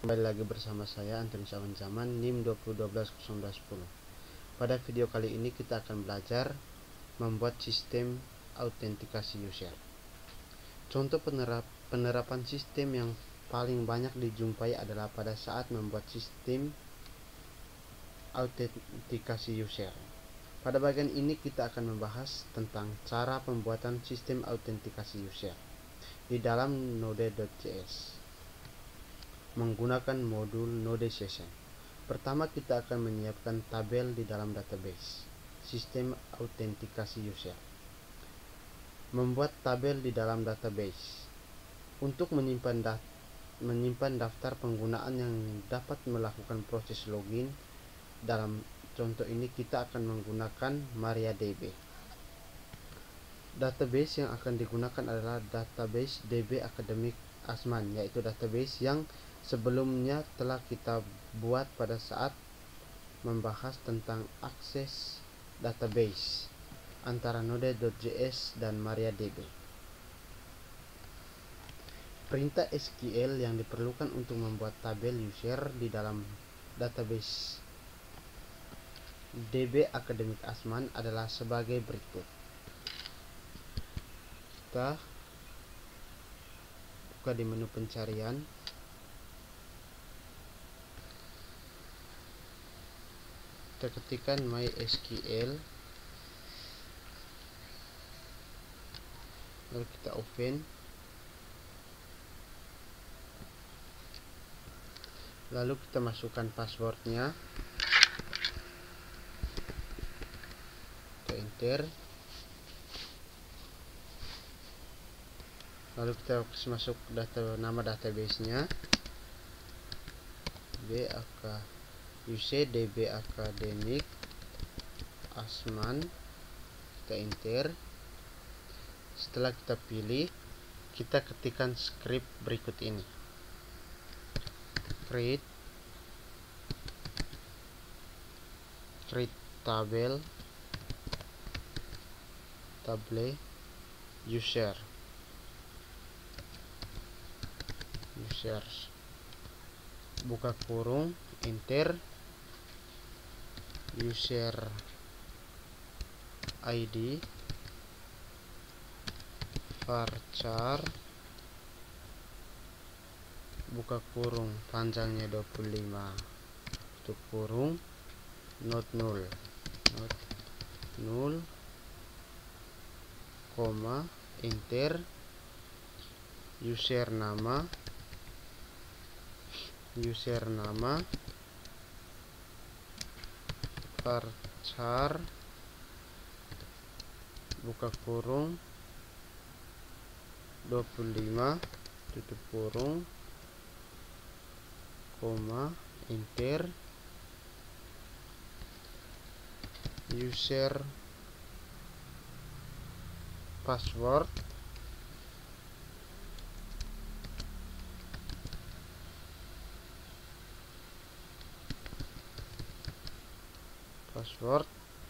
Kembali lagi bersama saya Antoni Zaman NIM 20120210. Pada video kali ini kita akan belajar membuat sistem autentikasi user. Contoh penerapan sistem yang paling banyak dijumpai adalah pada saat membuat sistem autentikasi user. Pada bagian ini kita akan membahas tentang cara pembuatan sistem autentikasi user di dalam Node.js menggunakan modul Node Session. Pertama, kita akan menyiapkan tabel di dalam database sistem autentikasi user. Membuat tabel di dalam database untuk menyimpan daftar penggunaan yang dapat melakukan proses login. Dalam contoh ini kita akan menggunakan MariaDB. Database yang akan digunakan adalah database DB Academic Asman, yaitu database yang sebelumnya telah kita buat pada saat membahas tentang akses database antara Node.js dan MariaDB. Perintah SQL yang diperlukan untuk membuat tabel user di dalam database DB Academic Asman adalah sebagai berikut. Kita buka di menu pencarian, kita ketikkan MySQL, lalu kita open, lalu kita masukkan passwordnya, kita enter, lalu kita masuk nama database-nya DB Academic Asman, kita enter. Setelah kita pilih, kita ketikkan script berikut ini: create table users, buka kurung, enter, user ID varchar, buka kurung, panjangnya 25, tutup kurung, not null, koma, enter, user nama varchar, buka kurung, 25, tutup kurung, koma, enter, user password,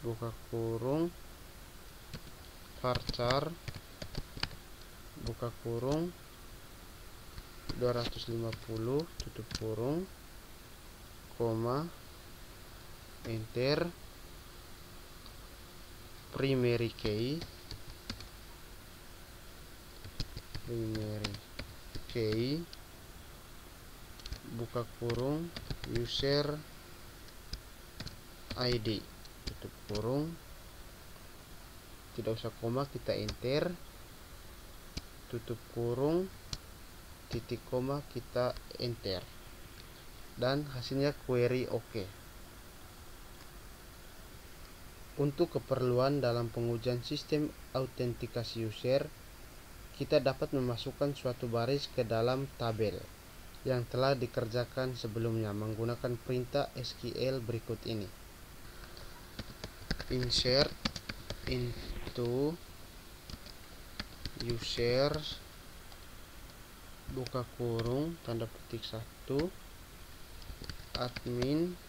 buka kurung, varchar, buka kurung, 250, tutup kurung, koma, enter, primary key, buka kurung, user ID, tutup kurung, tidak usah koma, kita enter, tutup kurung, titik koma, kita enter, dan hasilnya query OK. Untuk keperluan dalam pengujian sistem autentikasi user, kita dapat memasukkan suatu baris ke dalam tabel yang telah dikerjakan sebelumnya menggunakan perintah SQL berikut ini: insert into users, buka kurung, tanda petik 1, admin,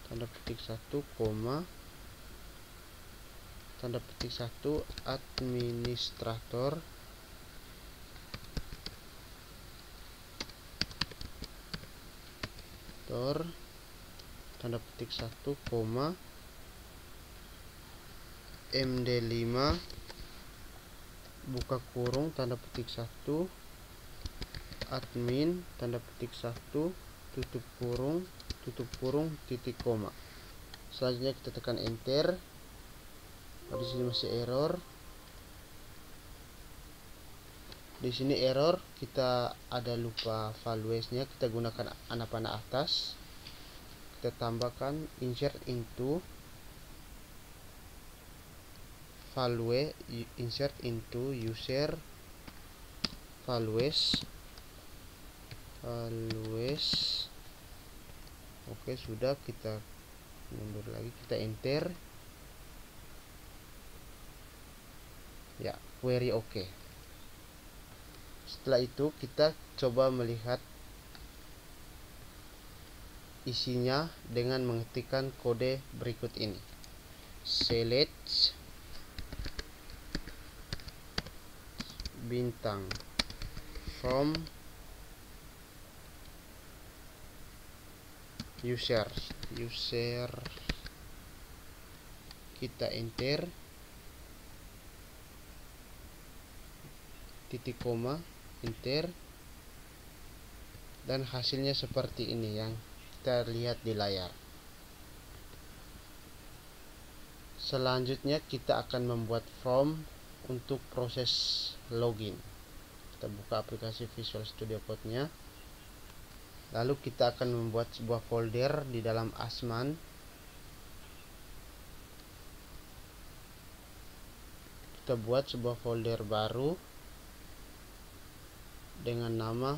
tanda petik 1, koma, tanda petik 1, administrator, editor tanda petik 1, md5 buka kurung tanda petik 1 admin tanda petik 1 tutup kurung titik koma. Selanjutnya kita tekan enter. Di sini masih error. Di sini error, kita ada lupa values-nya, kita gunakan anak panah atas. Kita tambahkan insert into value, insert into user values. Oke, sudah, kita mundur lagi, kita enter. Ya, query oke. Setelah itu kita coba melihat isinya dengan mengetikkan kode berikut ini. Select bintang from user, kita enter, titik koma, enter, dan hasilnya seperti ini yang kita lihat di layar. Selanjutnya kita akan membuat form untuk proses login. Kita buka aplikasi Visual Studio Code-nya. Lalu kita akan membuat sebuah folder di dalam Asman. Kita buat sebuah folder baru dengan nama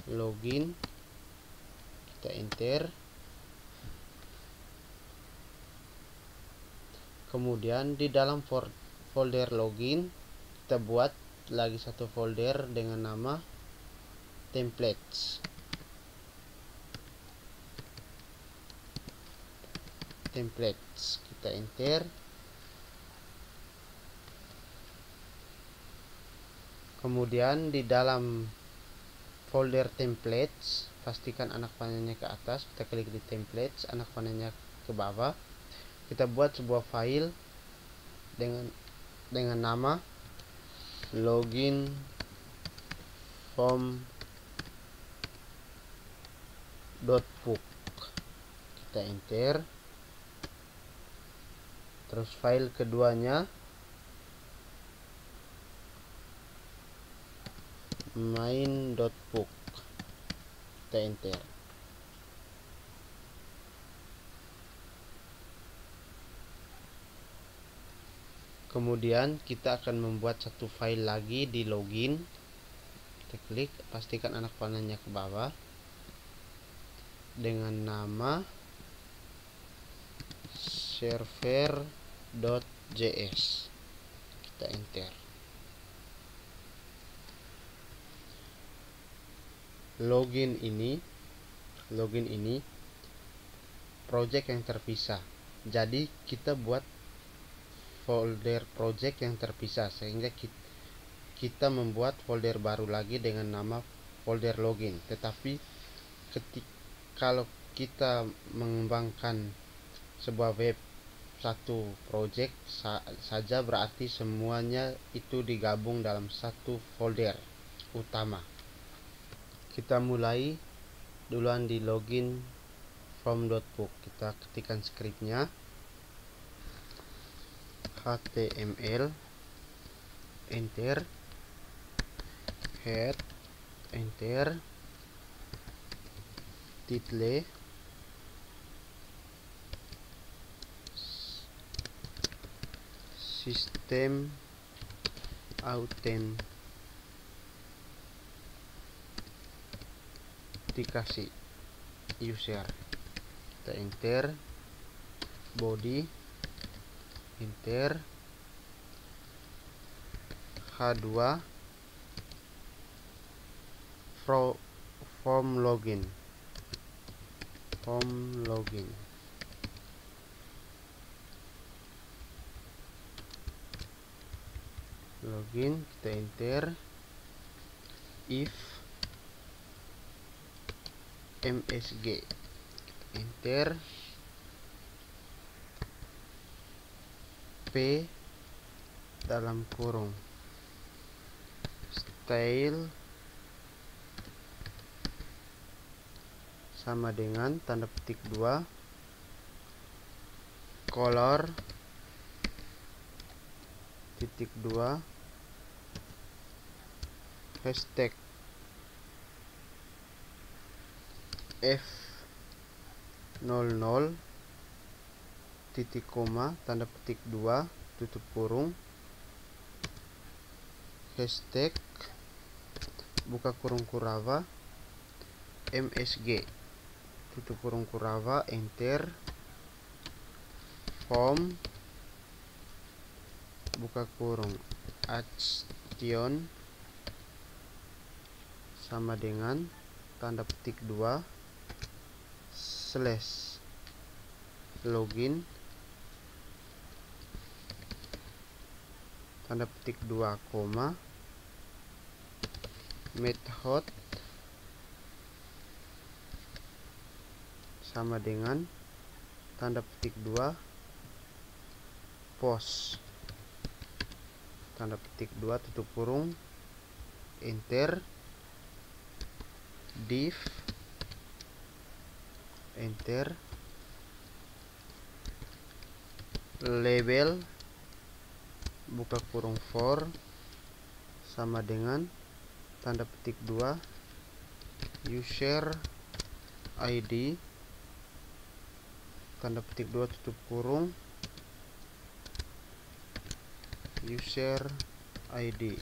login. Kita enter. Kemudian di dalam folder login kita buat lagi satu folder dengan nama templates. Kita enter. Kemudian di dalam folder templates pastikan anak panahnya ke atas, kita klik di templates, anak panahnya ke bawah. Kita buat sebuah file dengan nama login form.puk. Kita enter. Terus file keduanya main.puk. Kita enter. Kemudian kita akan membuat satu file lagi di login. Kita klik, pastikan anak panahnya ke bawah dengan nama server.js. Kita enter. Login ini project yang terpisah. Jadi kita buat folder project yang terpisah sehingga kita membuat folder baru lagi dengan nama folder login. Tetapi kalau kita mengembangkan sebuah web satu project saja, berarti semuanya itu digabung dalam satu folder utama. Kita mulai duluan di login from.puk. Kita ketikkan scriptnya HTML, enter, head, enter, title, sistem autentikasi user. Kita enter, body, enter, H2 form login. Login, kita enter, if MSG, enter, P dalam kurung style sama dengan tanda petik 2 color titik 2 hashtag F00 titik koma tanda petik 2 tutup kurung hashtag buka kurung Kurava MSG tutup kurung Kurava, enter, form buka kurung action sama dengan tanda petik 2 slash login tanda petik 2 koma method sama dengan tanda petik 2 post tanda petik 2 tutup kurung, enter, div, enter, label buka kurung for sama dengan tanda petik 2 user ID tanda petik 2 tutup kurung user ID,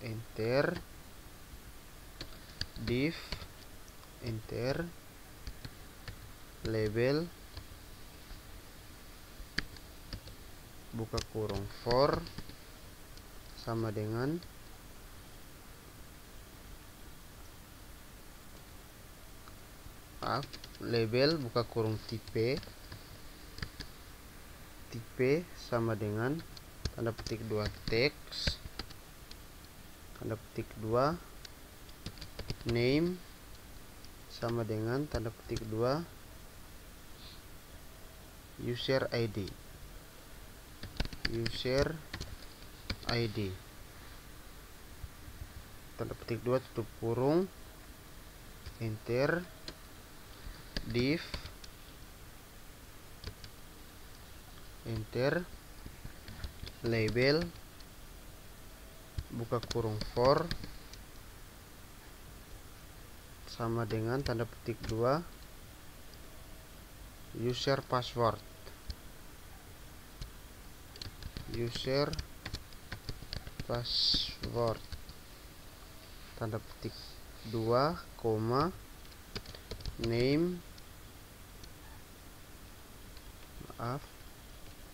enter, div, enter, label buka kurung for sama dengan label buka kurung tipe sama dengan tanda petik 2 teks tanda petik 2 name sama dengan tanda petik 2 user ID tanda petik 2 tutup kurung, enter, div, enter, label buka kurung for sama dengan tanda petik 2 user password tanda petik 2 koma name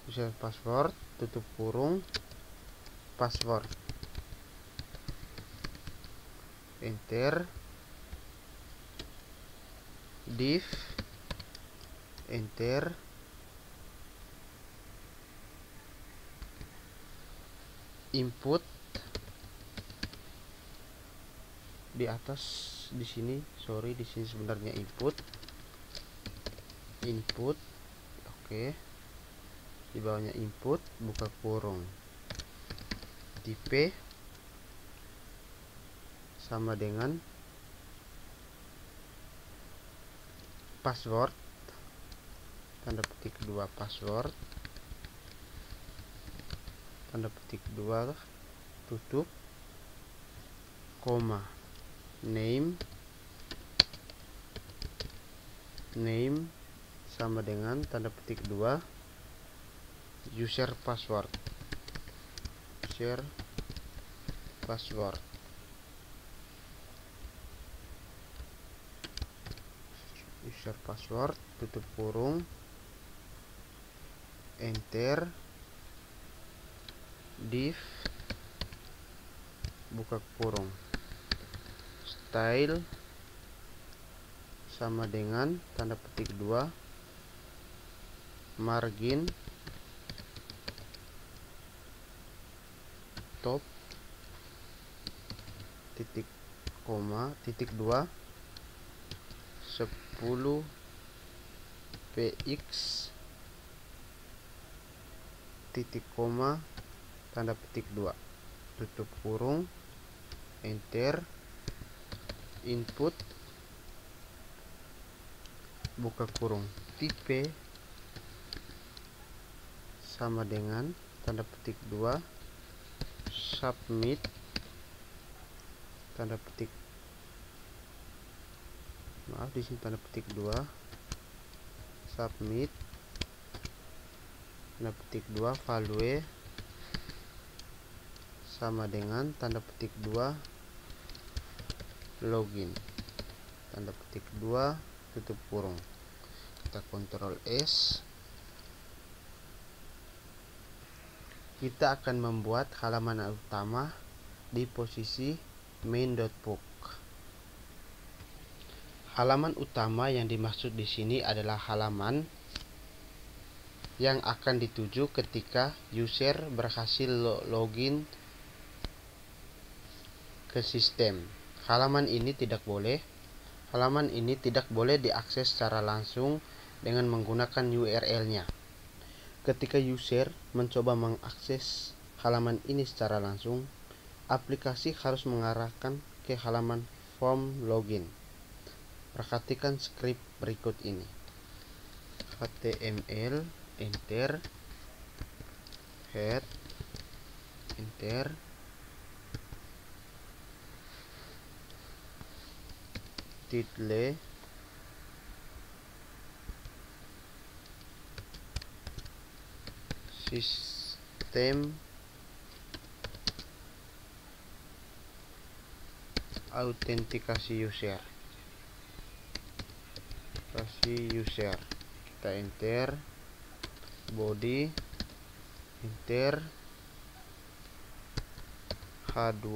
user password tutup kurung password, enter, div, enter, input di atas di sini sebenarnya input oke, di bawahnya input buka kurung tipe sama dengan password tanda petik 2 password tanda petik 2 tutup koma name sama dengan tanda petik 2 user password tutup kurung, enter, div buka kurung style sama dengan tanda petik 2 margin top titik 2 10 px titik koma tanda petik 2 tutup kurung, enter, input buka kurung, tipe sama dengan tanda petik 2 submit tanda petik, maaf di sini tanda petik 2 submit tanda petik 2 value sama dengan tanda petik 2 login tanda petik 2 tutup kurung. Kita Ctrl S. Kita akan membuat halaman utama di posisi main.book. Halaman utama yang dimaksud di sini adalah halaman yang akan dituju ketika user berhasil login ke sistem. Halaman ini tidak boleh diakses secara langsung dengan menggunakan URL-nya. Ketika user mencoba mengakses halaman ini secara langsung, aplikasi harus mengarahkan ke halaman form login. Perhatikan skrip berikut ini. HTML, enter, head, enter, title, sistem autentikasi user, kita enter, body, enter, H2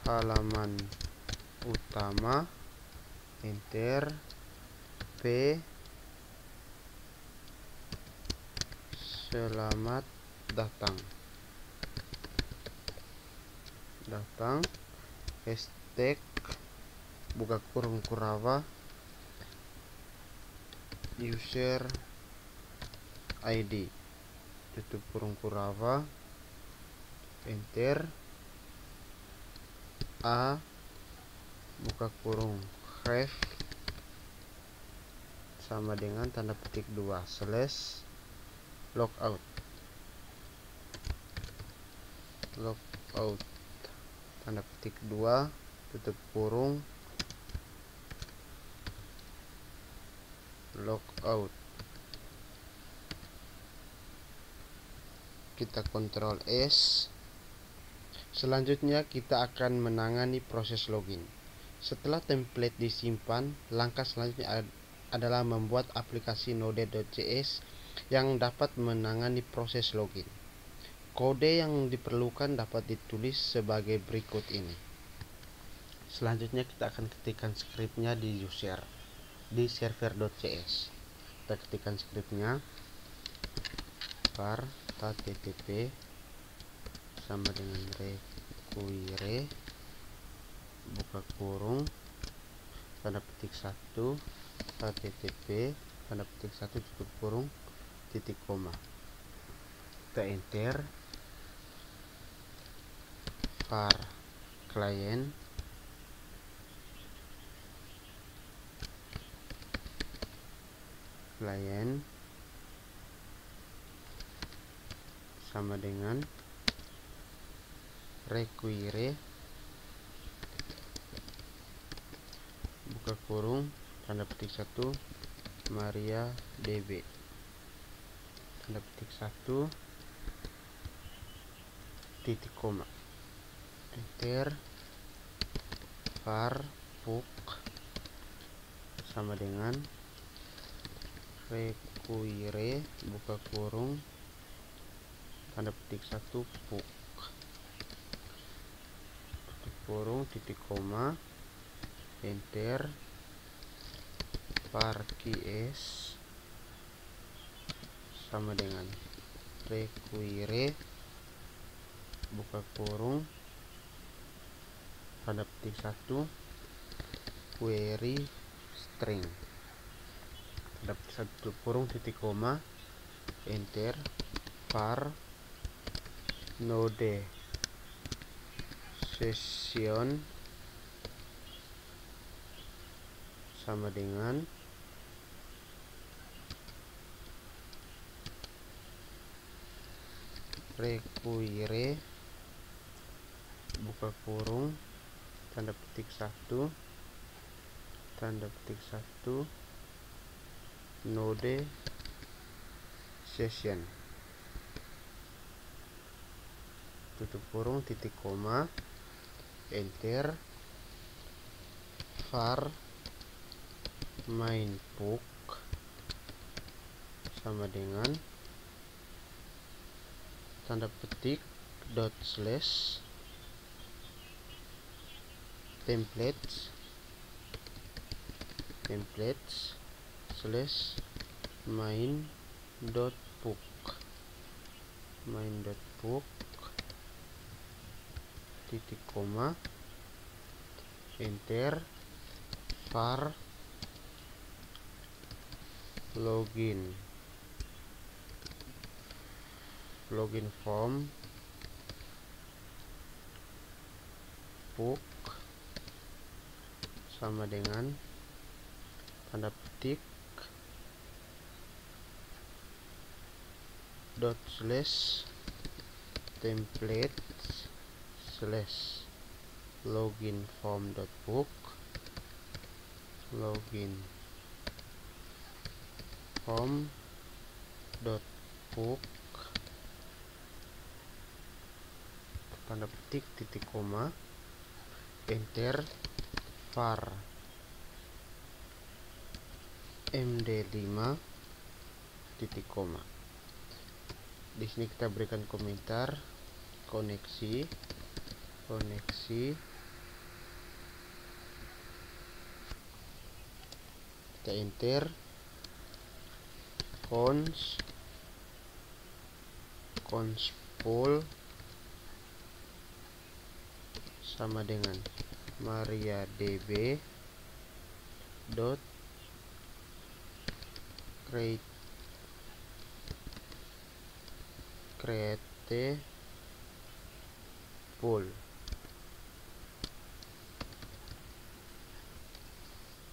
halaman utama, enter, P selamat datang, hashtag buka kurung Kurawa user ID tutup kurung Kurawa, enter, A buka kurung ref sama dengan tanda petik 2 slash logout tanda petik 2 tutup kurung logout. Kita Ctrl S. Selanjutnya kita akan menangani proses login. Setelah template disimpan, langkah selanjutnya adalah membuat aplikasi Node.js yang dapat menangani proses login. Kode yang diperlukan dapat ditulis sebagai berikut ini. Selanjutnya kita akan ketikkan skripnya di user di server.js. Kita ketikkan skripnya var http sama dengan require buka kurung tanda petik 1 http tanda petik 1 tutup kurung titik koma. Kita enter, var client sama dengan require buka kurung tanda petik 1 MariaDB tanda petik 1 titik koma, enter, var book sama dengan require buka kurung tanda petik 1 book tutup kurung titik koma, enter, var keys sama dengan require buka kurung tanda petik 1 query string, tanda satu kurung titik koma, enter, var node session sama dengan require buka kurung tanda petik 1 node session tutup kurung titik koma, enter, var main book sama dengan tanda petik dot slash templates slash main dot book titik koma, enter, var login form book sama dengan tanda petik dot slash templates slash login form dot book tanda petik titik koma, enter, var md5 titik koma. Di sini kita berikan komentar koneksi kita enter, conspol sama dengan mariadb dot create pool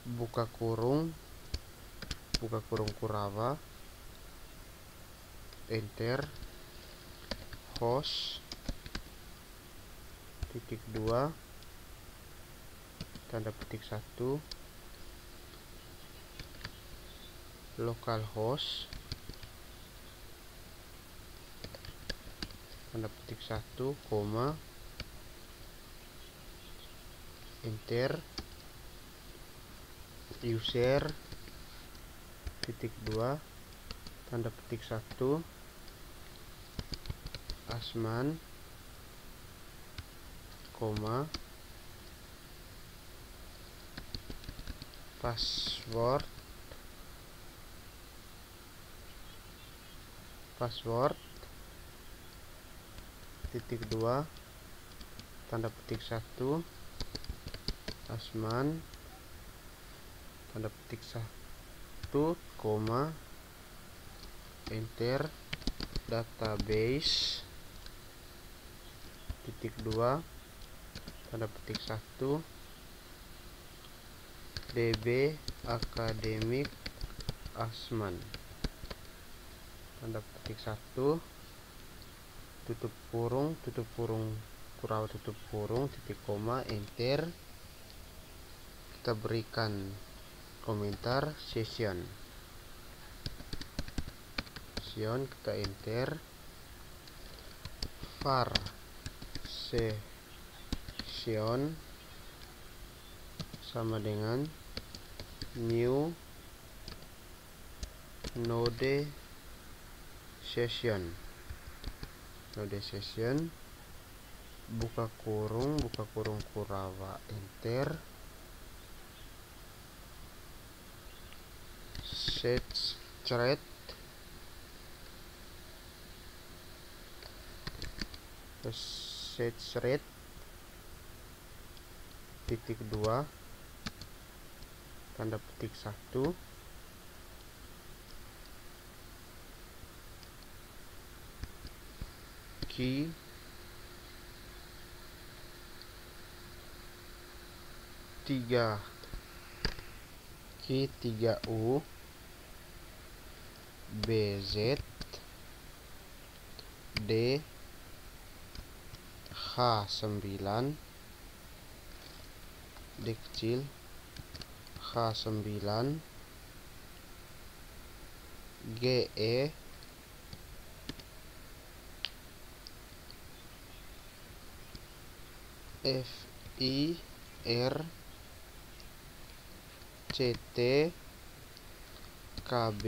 buka kurung Kurava, enter, host titik 2 tanda petik 1 localhost tanda petik 1, koma, enter, user titik 2 tanda petik 1 asman, koma, password titik 2 tanda petik 1 asman tanda petik 1, koma, enter, database titik 2 tanda petik 1 db akademik asman tanda petik 1 tutup kurung Kurava tutup kurung titik koma, enter, kita berikan komentar session kita enter, var session sama dengan new node session buka kurung Kurava, enter, set thread titik 2 tanda petik 1, key tiga U BZ D H9 D kecil H9 GE FIR CT KB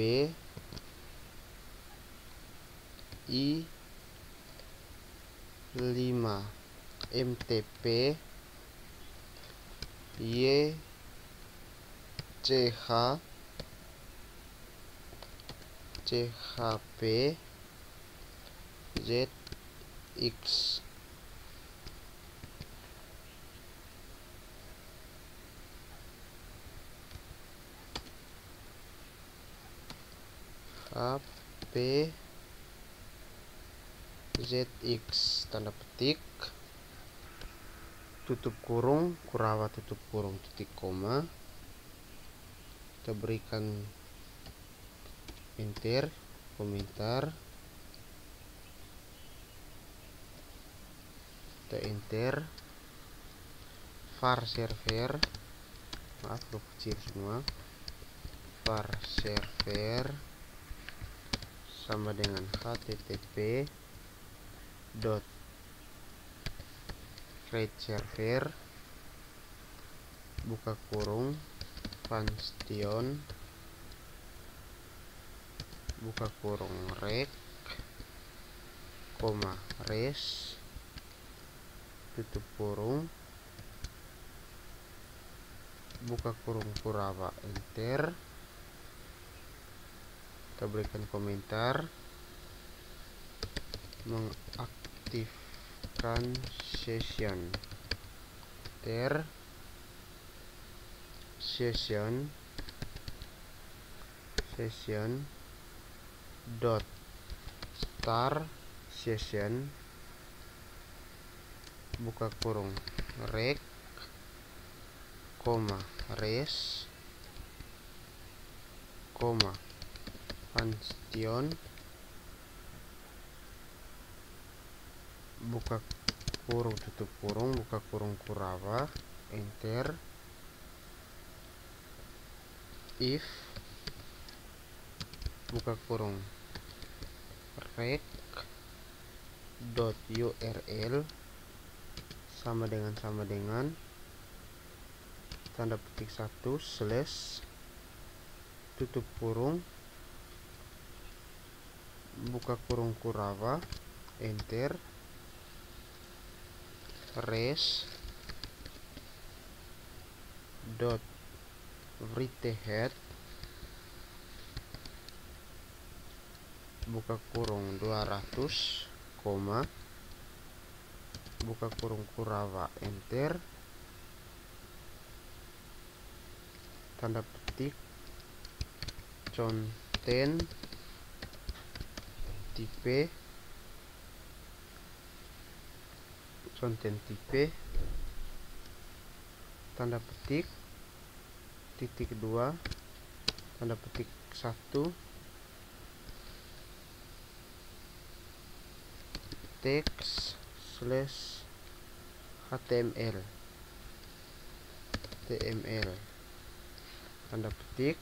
I5 MTP YCH CHP ZX HP ZX tanda petik tutup kurung Kurawa tutup kurung titik koma, kita berikan enter, komentar, kita enter var server, maaf huruf kecil semua, var server sama dengan http create server buka kurung Funstion buka kurung rek koma res tutup kurung buka kurung Kurawa, enter, kita berikan komentar, mengaktifkan session, enter, session dot start session buka kurung rek koma res koma Funstion buka kurung tutup kurung buka kurung Kurawa, enter, if buka kurung rek dot URL sama dengan tanda petik 1 slash tutup kurung buka kurung Kurawa, enter, res dot writehead buka kurung 200 koma buka kurung Kurawa, enter, tanda petik content type tanda petik titik 2 tanda petik 1 teks slash HTML tanda petik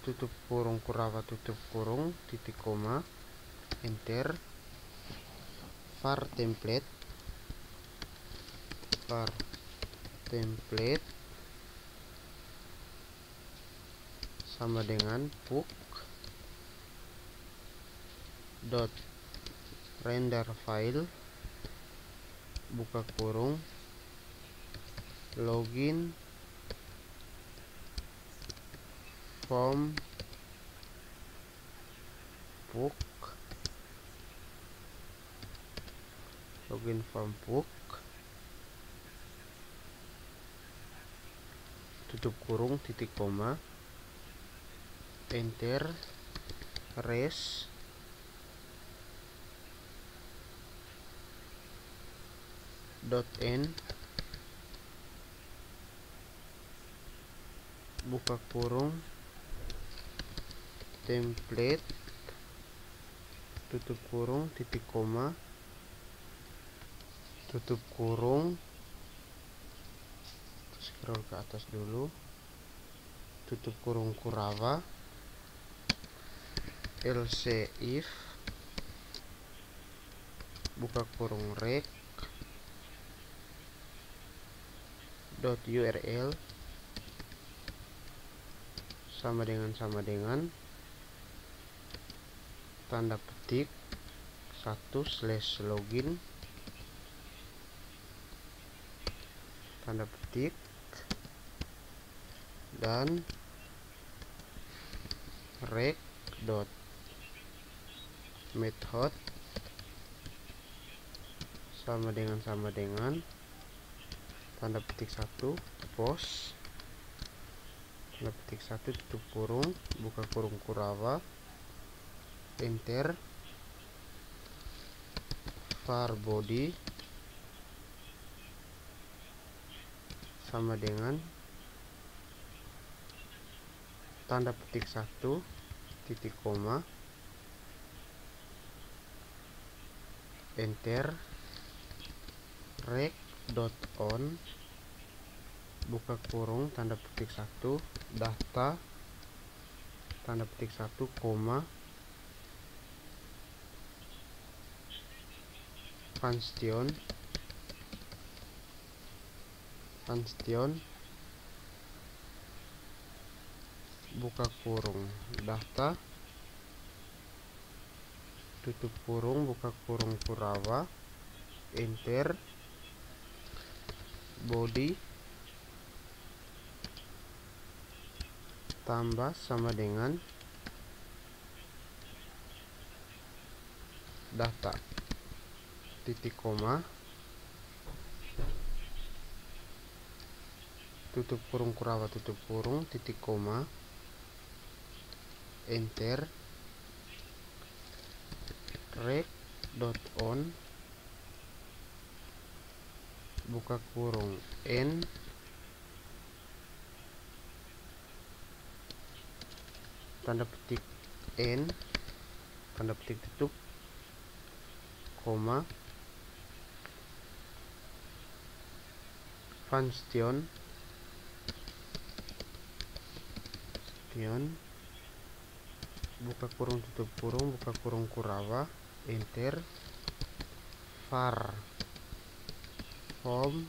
tutup kurung Kurawa tutup kurung titik koma, enter, var template sama dengan book dot render file buka kurung login form book tutup kurung titik koma, enter, res, .n, buka kurung, template, tutup kurung titik koma, tutup kurung, scroll ke atas dulu, tutup kurung Kurava, else if, buka kurung rec, .url sama dengan tanda petik 1/login tanda petik dan rec.method sama dengan tanda petik 1 post tanda petik 1 tutup kurung, buka kurung Kurava, enter, var body sama dengan tanda petik 1 titik koma, enter, rec.on, buka kurung tanda petik 1 data tanda petik 1 koma, Funstion buka kurung data tutup kurung, buka kurung Kurava, enter, body tambah sama dengan data titik koma, tutup kurung Kurava, tutup kurung titik koma, enter, rec.on, buka kurung n tanda petik n tanda petik tutup koma, Funstion buka kurung tutup kurung, buka kurung Kurava, enter, var form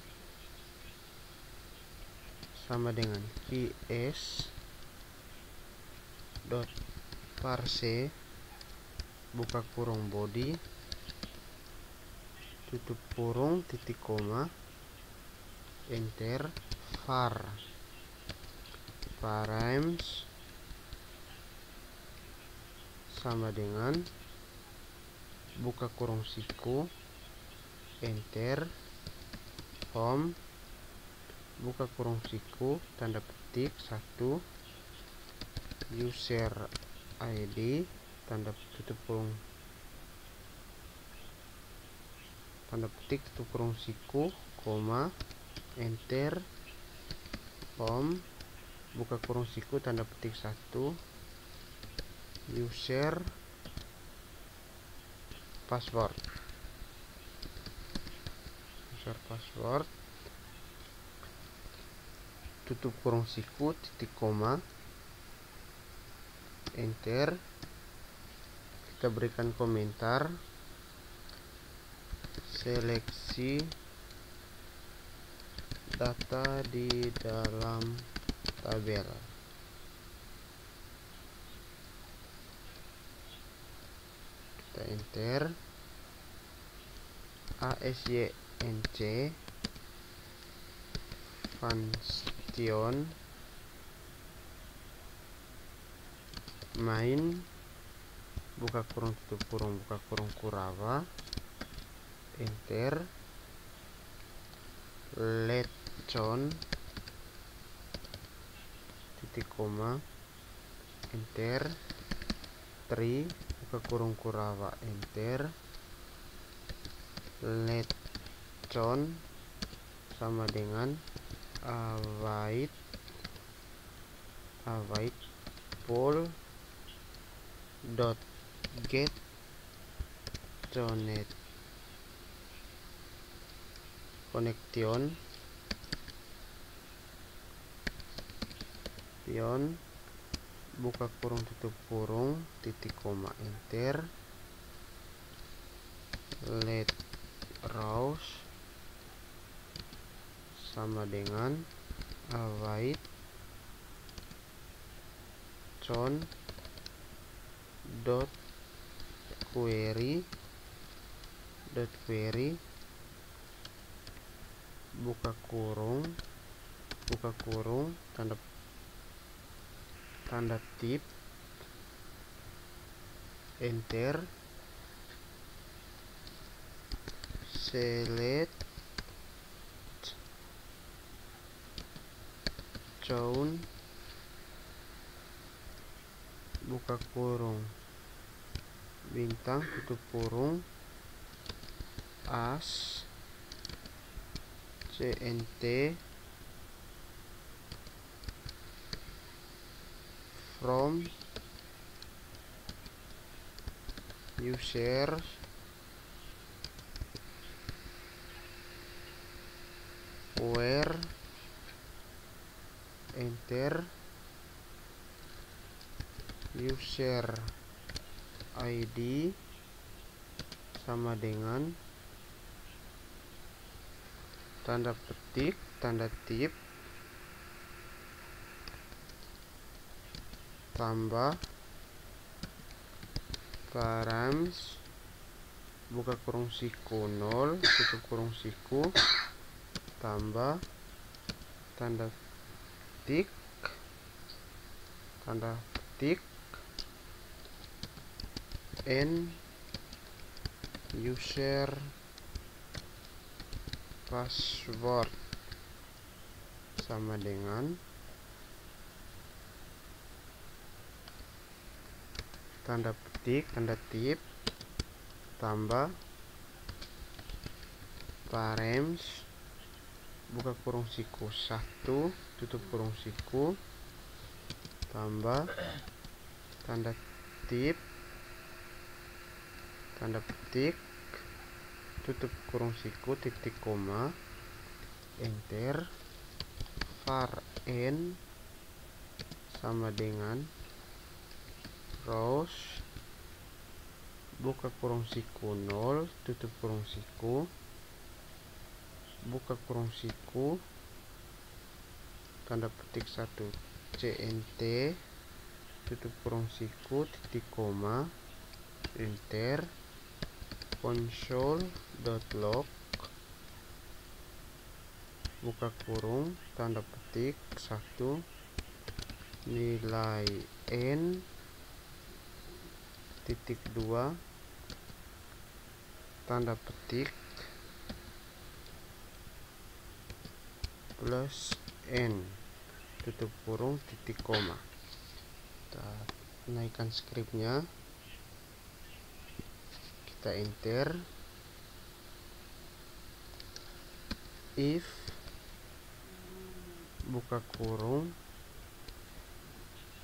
sama dengan ps dot parse, buka kurung body, tutup kurung titik koma, enter, var params sama dengan buka kurung siku, enter, home, buka kurung siku tanda petik 1 user ID tanda tutup kurung tanda petik tutup kurung siku koma, enter, home, buka kurung siku tanda petik 1 user password tutup kurung siku titik koma, enter, kita berikan komentar, seleksi data di dalam tabel, kita enter, ASYNC Funstion main, buka kurung tutup kurung, buka kurung Kurava, enter, letson titik koma, enter. 3 buka kurung kurawa, enter. Let count sama dengan await poll dot get connection buka kurung tutup kurung titik koma, enter. Let rows sama dengan await count dot query buka kurung tanda tip, enter. Select count buka kurung bintang tutup kurung as cnt from users where, enter. User ID sama dengan tanda petik tanda tip tambah params buka kurung siku 0 tutup kurung siku tambah tanda petik n user password sama dengan tanda petik tanda tip tambah params buka kurung siku 1 tutup kurung siku tambah tanda tip tanda petik tutup kurung siku titik koma, enter. Var n sama dengan rows buka kurung siku 0 tutup kurung siku buka kurung siku tanda petik 1 cnt tutup kurung siku titik koma, enter. Console.log buka kurung tanda petik 1 nilai n titik 2 tanda petik plus n tutup kurung titik koma. Kita naikkan skripnya, kita enter. If buka kurung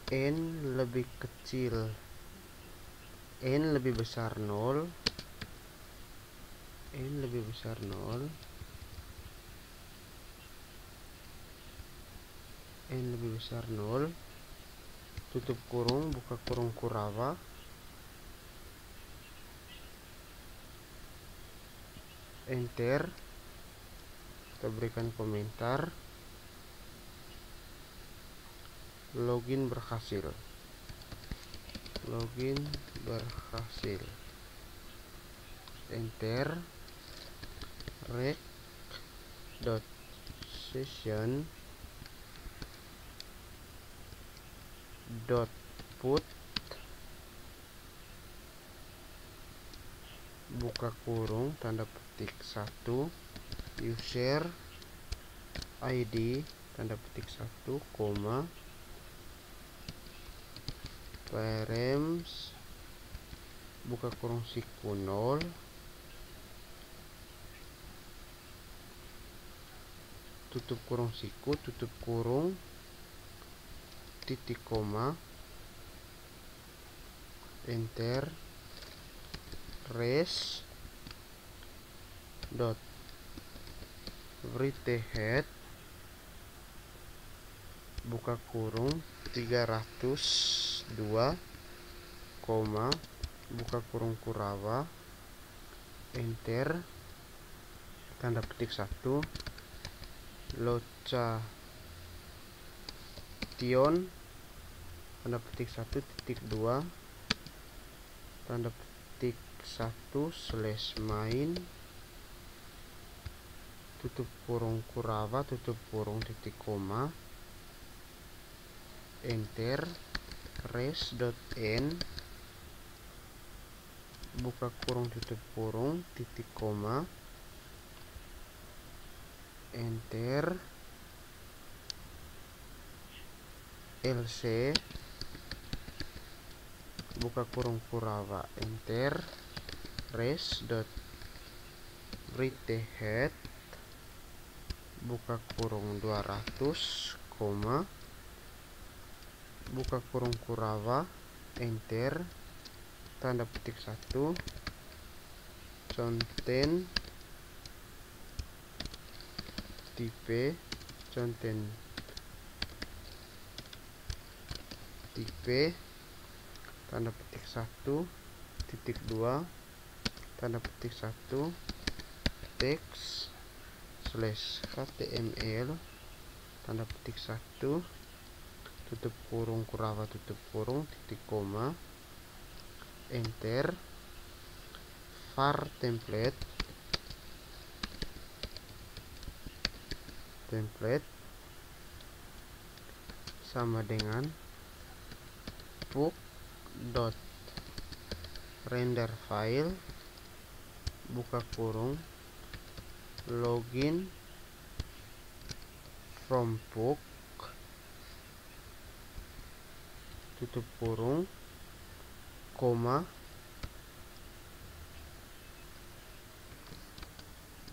n lebih kecil n lebih besar 0 tutup kurung buka kurung kurawa, enter. Kita berikan komentar login berhasil, enter. Rec.session put buka kurung tanda petik 1 user ID tanda petik 1 koma params buka kurung siku 0 tutup kurung siku tutup kurung titik koma enter res dot writehead buka kurung 302, buka kurung Kurawa enter tanda petik 1 loca tion tanda petik 1 titik 2 tanda petik 1 slash main tutup kurung Kurawa tutup kurung titik koma enter res.n buka kurung tutup kurung titik koma enter lc buka kurung Kurawa enter res.writehead buka kurung 200, buka kurung Kurawa enter tanda petik 1 conten tipe tanda petik 1 titik 2 tanda petik 1 teks slash html tanda petik 1 tutup kurung Kurawa tutup kurung titik koma enter var template sama dengan book dot render file buka kurung login from book tutup kurung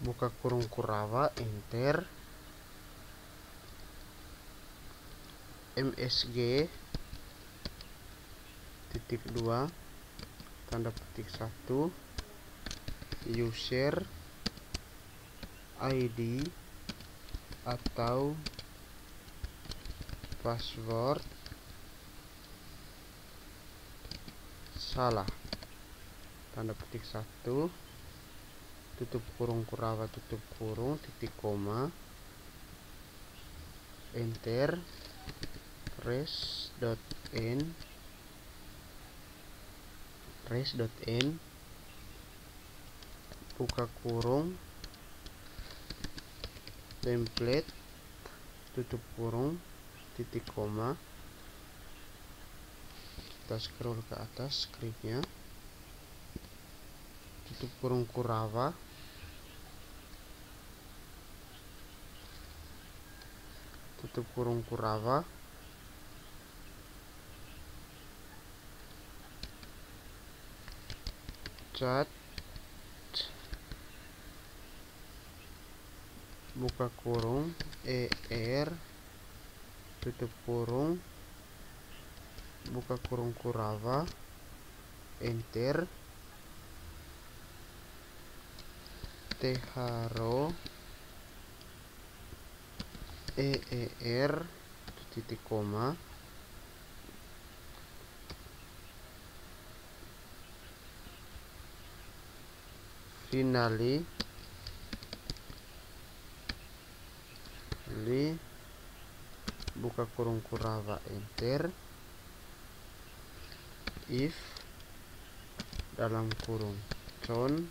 buka kurung Kurawa enter msg titik 2 tanda petik 1 user ID atau password salah tanda petik 1 tutup kurung Kurawa tutup kurung titik koma enter res.n buka kurung template tutup kurung titik koma kita scroll ke atas skripnya tutup kurung Kurawa tutup kurung Kurawa cat buka kurung er tutup kurung buka kurung Kurawa enter tharo eer titik koma finally buka kurung Kurawa enter if dalam kurung con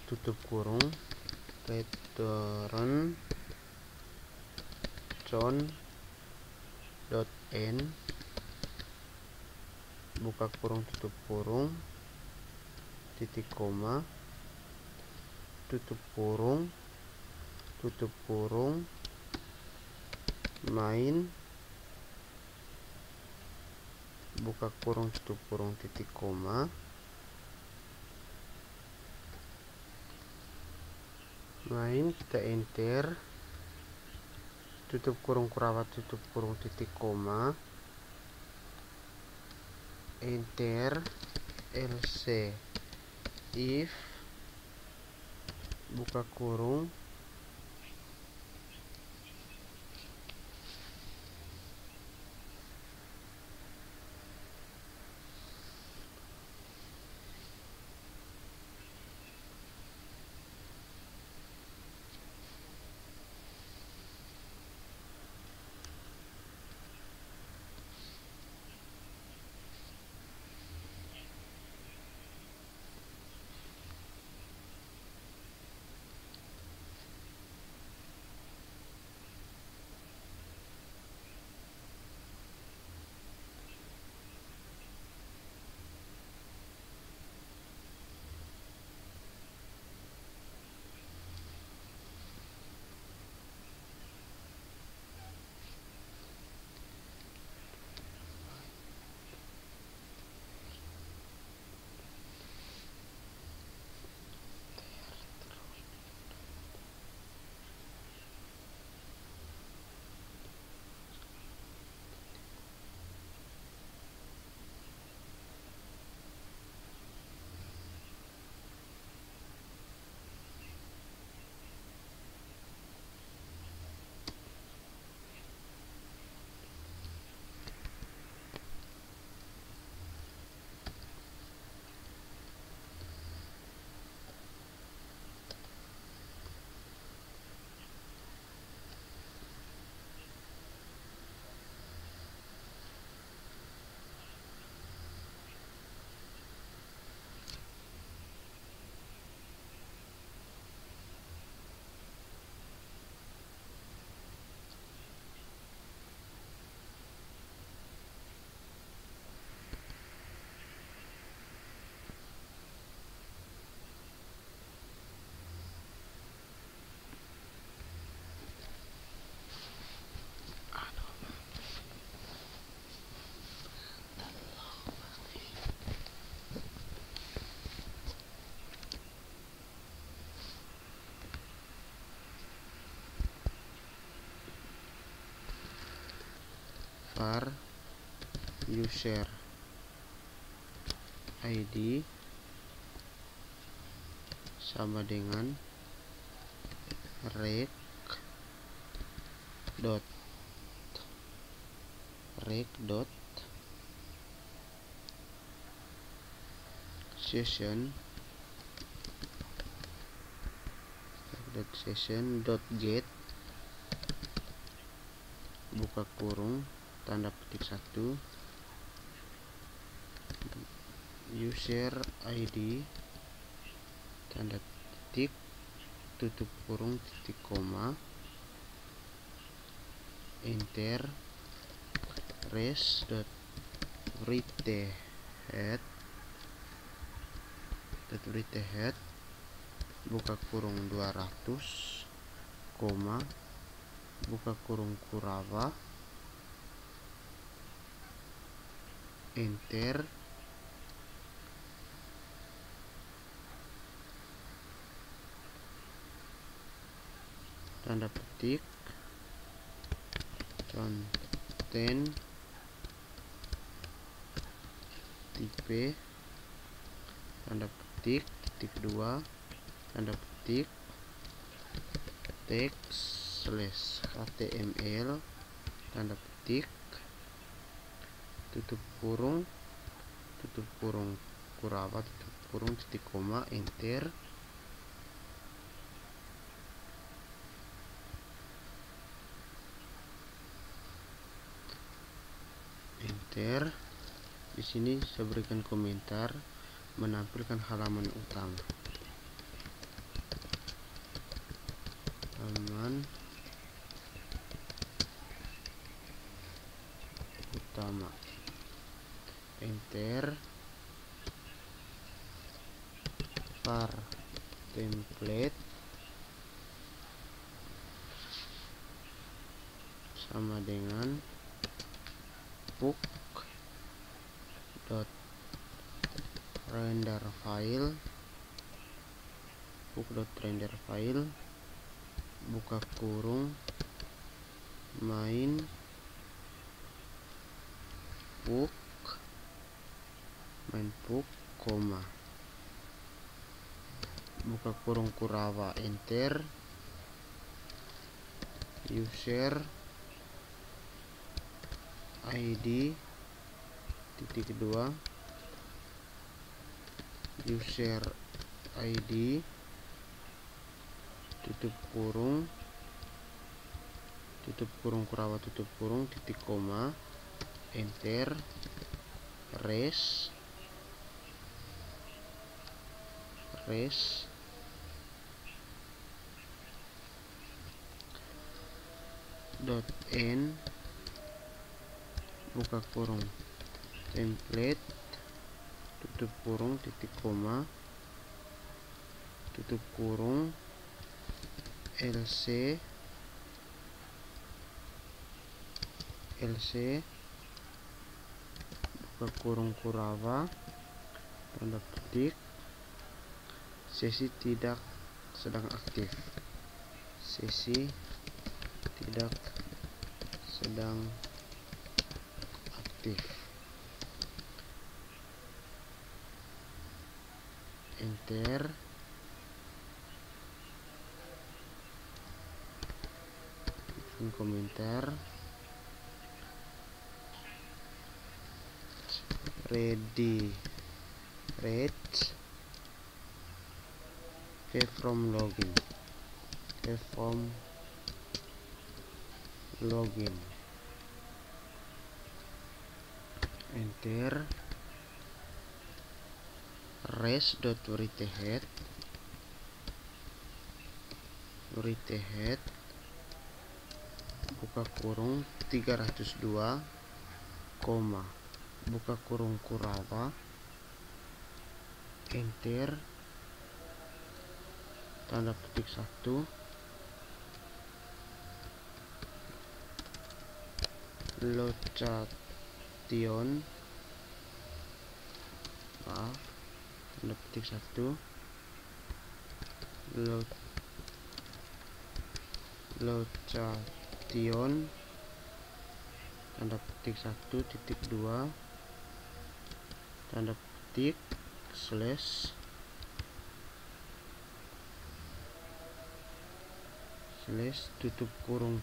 tutup kurung return con.n buka kurung tutup kurung titik koma tutup kurung main buka kurung, tutup kurung, titik koma, main, kita enter, tutup kurung kurawat, tutup kurung, titik koma, enter, else if, buka kurung, var user ID sama dengan rec dot session dot get, buka kurung, tanda petik 1, user ID, tanda petik, tutup kurung, titik koma, enter, res.writehead, buka kurung 200, koma, buka kurung kurawa, enter, tanda petik, konten tipe, tanda petik, titik 2, tanda petik, teks/html, tanda petik, tutup kurung kurawa, tutup kurung, titik koma, enter, di sini saya berikan komentar, menampilkan halaman utama, enter, var template sama dengan book dot render file, book.render file, buka kurung, main book, koma, buka kurung Kurawa, enter, user ID titik 2, user ID tutup kurung Kurawa tutup kurung titik koma, enter, res dot n, buka kurung template tutup kurung titik koma, tutup kurung lc buka kurung Kurawa, tanda petik, sesi tidak sedang aktif, sesi tidak sedang aktif, enter, komentar, ready, from login, enter, res.writehead buka kurung 302, koma, buka kurung Kurawa, enter, tanda petik 1, location, tanda petik 1, location, tanda petik 1 titik 2, tanda petik slash tutup kurung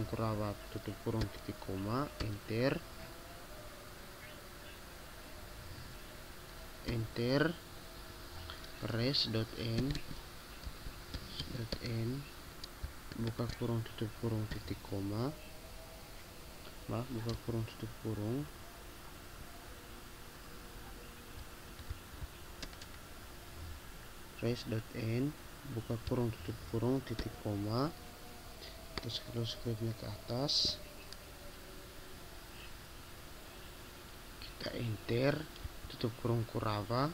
Kurawa tutup kurung titik koma, enter, res.n buka kurung tutup kurung titik koma, buka kurung tutup kurung, res.n buka kurung tutup kurung titik koma, terus scrollnya ke atas, kita enter, tutup kurung Kurawa,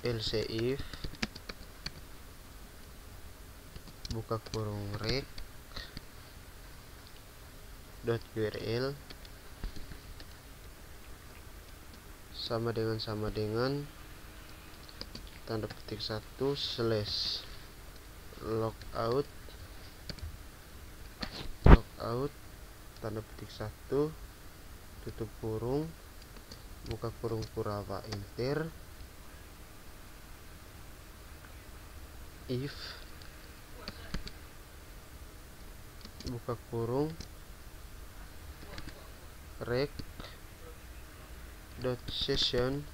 else if buka kurung rec .url sama dengan tanda petik 1 slash logout tanda petik 1 tutup kurung buka kurung Kurawa, enter, if buka kurung rec .session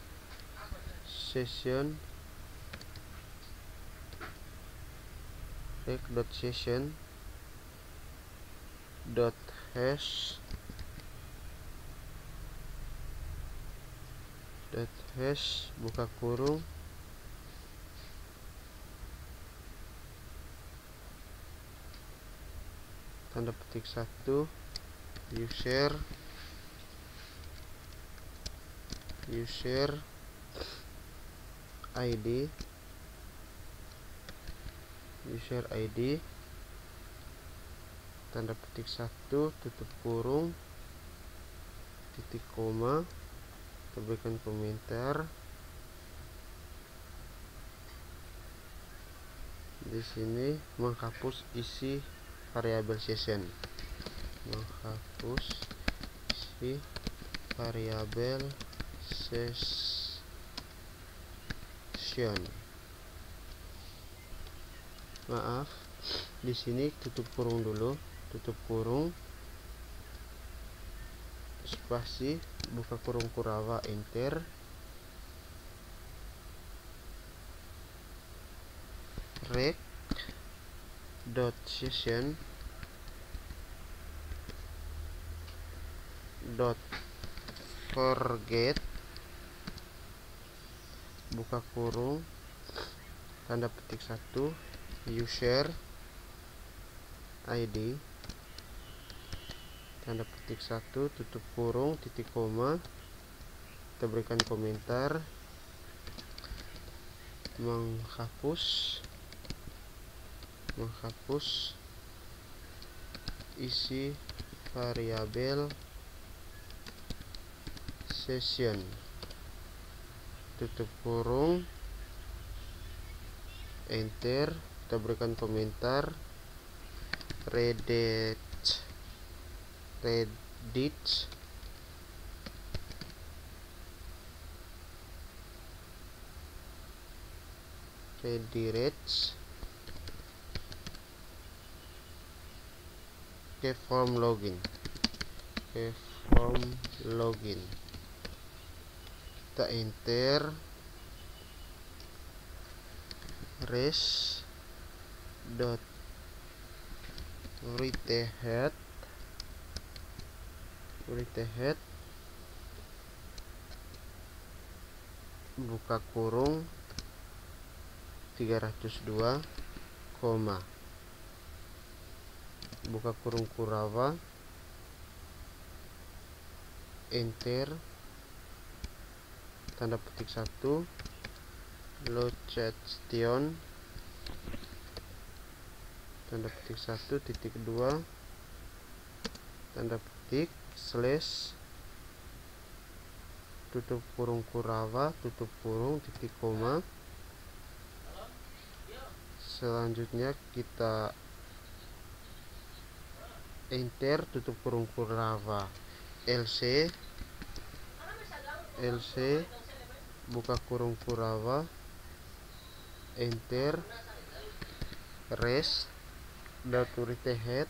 .hash buka kurung tanda petik 1 user ID user ID tanda petik 1 tutup kurung titik koma, berikan komentar. Di sini menghapus isi variabel session, menghapus isi variabel session. Maaf, di sini tutup kurung dulu, tutup kurung, spasi, buka kurung Kurava, enter. Rect dot session dot forget, buka kurung tanda petik 1 user ID tanda petik 1 tutup kurung titik koma, kita berikan komentar. Menghapus isi variabel session, tutup kurung, enter, kita berikan komentar. Redirect ke form login, kita enter. Res dot write head buka kurung 302, buka kurung Kurava, enter, tanda petik 1 location tanda petik 1 titik 2 tanda petik slash tutup kurung Kurava, tutup kurung titik koma. Selanjutnya kita enter, tutup kurung Kurava, lc, buka kurung Kurava, enter. Res dot write head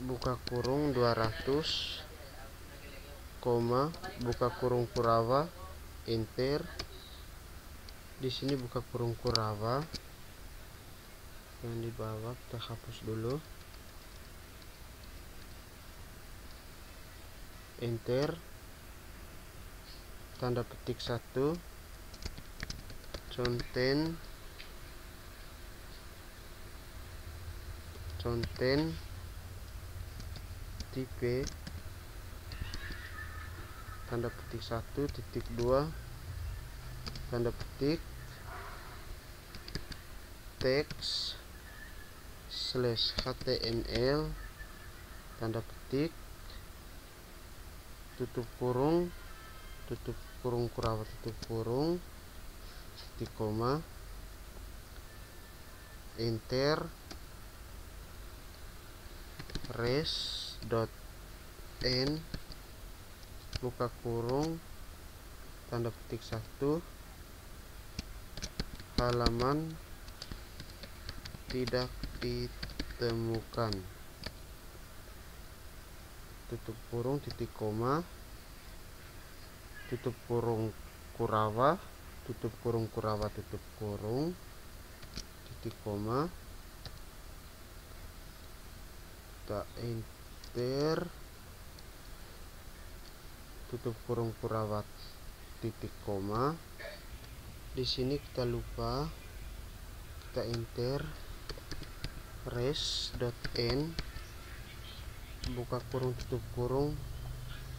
buka kurung 200, buka kurung Kurava, enter. Di sini buka kurung Kurava yang di bawah kita hapus dulu, enter, tanda petik 1 content tipe tanda petik 1 titik 2 tanda petik teks slash html tanda petik tutup kurung Kurava, tutup kurung titik koma, enter. Res dot n buka kurung tanda petik 1 halaman tidak ditemukan, tutup kurung titik koma, tutup kurung Kurava, tutup kurung Kurava, tutup kurung titik koma, kita enter, tutup kurung Kurava titik koma. Di sini kita lupa, kita enter. Res dot n buka kurung tutup kurung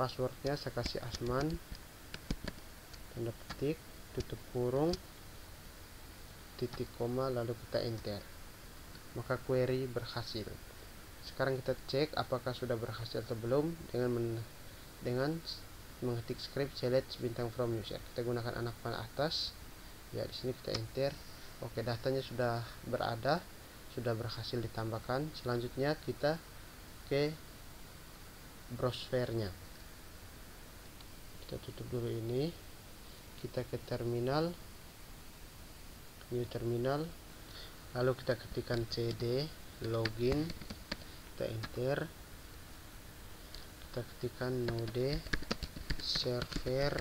passwordnya saya kasih Asman, tanda petik, tutup kurung, titik koma, lalu kita enter. Maka query berhasil. Sekarang kita cek apakah sudah berhasil atau belum dengan mengetik script select bintang from user. Kita gunakan anak panah atas. Ya, di sini kita enter. Oke, datanya sudah berada, sudah berhasil ditambahkan. Selanjutnya kita ke browsernya. Kita tutup dulu ini. Kita ke terminal, new terminal, lalu kita ketikkan cd login, kita enter, kita ketikkan node server.js,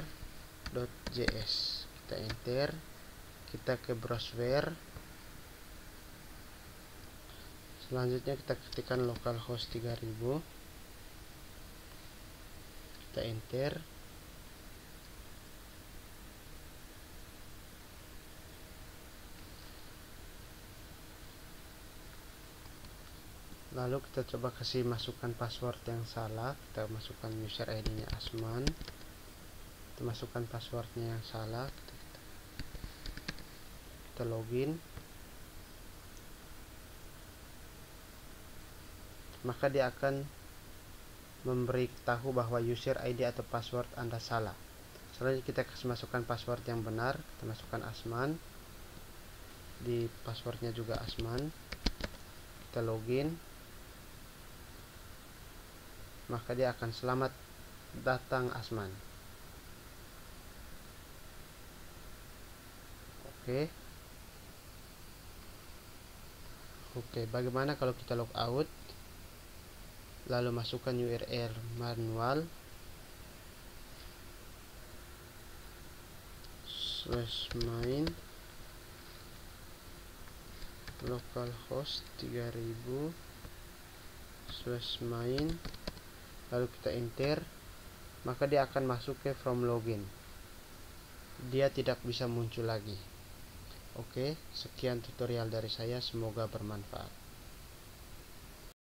kita enter, kita ke browser, selanjutnya kita ketikkan localhost 3000, kita enter. Lalu kita coba kasih masukkan password yang salah. Kita masukkan user ID nya Asman, kita masukkan passwordnya yang salah, kita login, maka dia akan memberitahu bahwa user ID atau password Anda salah. Selanjutnya kita kasih masukkan password yang benar. Kita masukkan Asman, di passwordnya juga Asman, kita login, maka dia akan selamat datang Asman. Oke, bagaimana kalau kita log out, lalu masukkan URL manual /main localhost 3000 /main, lalu kita enter, maka dia akan masuk ke from login. Dia tidak bisa muncul lagi. Oke, sekian tutorial dari saya, semoga bermanfaat.